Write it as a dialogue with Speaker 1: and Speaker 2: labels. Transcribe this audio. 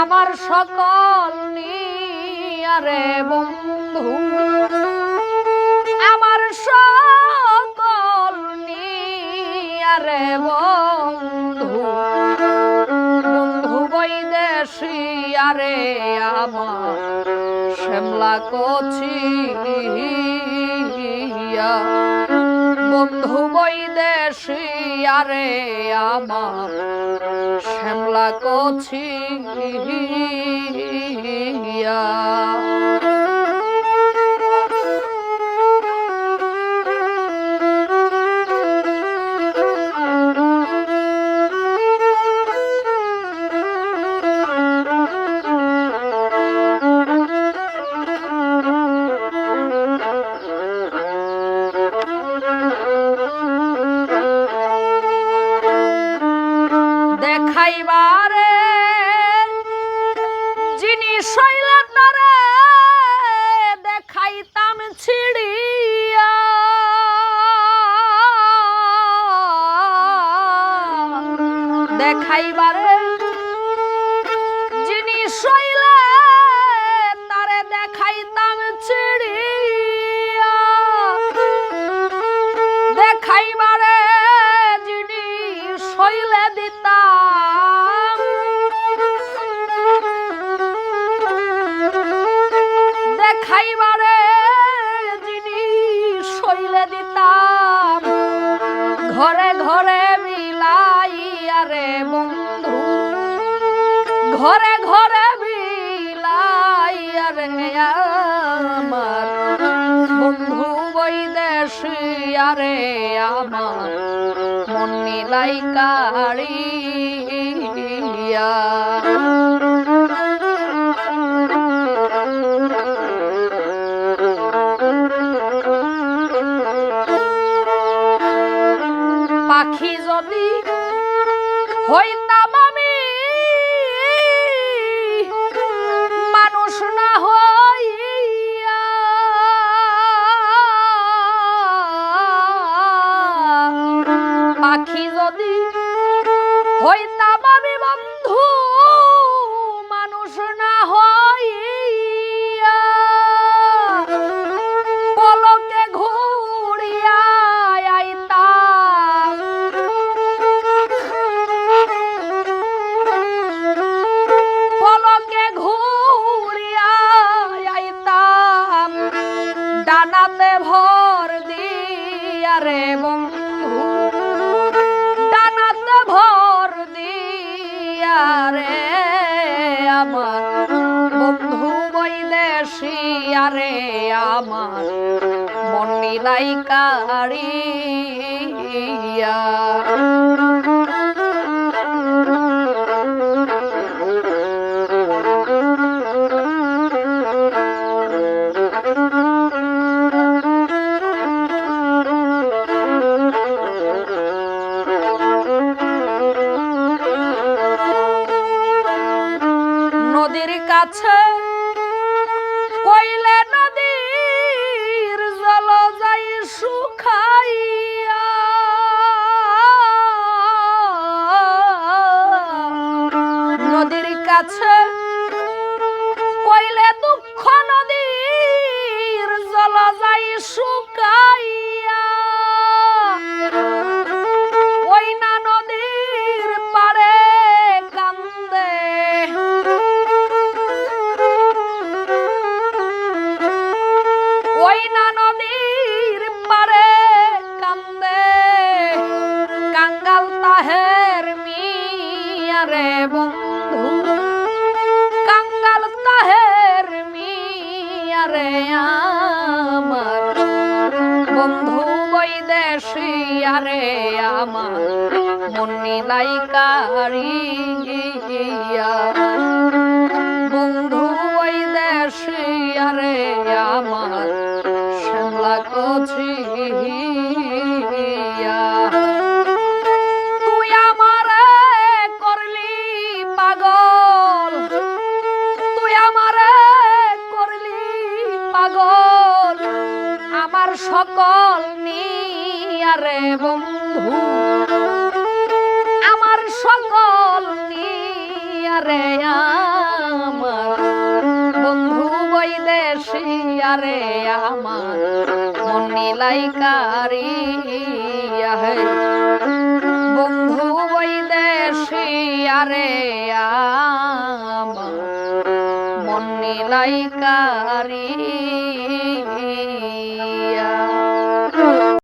Speaker 1: আমার সকল নিয়া রে বন্ধু আমার সকল নিয়া রে বন্ধু বন্ধু বৈদেশিয়া রে আমার শ্যামলা কচিয়া বন্ধু বৈদেশিয়া রে আমার শ্যামলা কচিয়া দেখাইবারে জিনিস হইলে তারে দেখাইতাম ছিড়িয়া দেখাইবারে জিনিস হইলে তারে দেখাইতাম ছিড়িয়া দেখাইবারে জিনিস হইলে দিতাম দেখাইবারে জিনিস হইলে দিতাম ঘরে ঘরে বিলাইয়া রে বন্ধু ঘরে ঘরে বিলাইয়া রে আমার বন্ধু বৈদেশিয়া রে আমার মন মিলাই কাড়িয়া পাখি যদি হইতাম আমি মানুষ না হইয়া পাখি যদি হইতাম আমি বন্ধু মানুষ না হইয়া পলকে ঘুরিয়া আইতাম পলকে ঘুরিয়া আইতাম ডানাতে ভর দিয়া রে বন্ধু ডানাতে ভর দিয়া রে আমার বন্ধু বৈদেশিয়া রে আমার মন মিলাই কাড়িয়া নদীর কাছে কইলে নদীর জল যাই শুকাইয়া নদীর কাছে কইলে দুঃখ নদীর জল যাই শুকাইয়া ওই না নদীর পারে কান্দে ওই না নদীর পারে কান্দে কাঙ্গাল তাহের মিয়া রে বন্ধু কাঙ্গাল তাহের মিয়া রে আমার বন্ধু বৈদেশিয়া রে আমার মন মিলাই কাড়িয়া বন্ধু বৈদেশিয়া রে আমার শ্যামলা কচিয়া তুই আমারে করলি পাগল তুই আমারে করলি পাগল আমার সকল নিয়া রে বন্ধু আমার সকল নিয়া রে দেশিয়ারে আমার মন নিলাইকারিয়া হে বন্ধু ওই দেশিয়ারে আমার মন নিলাইকারিয়া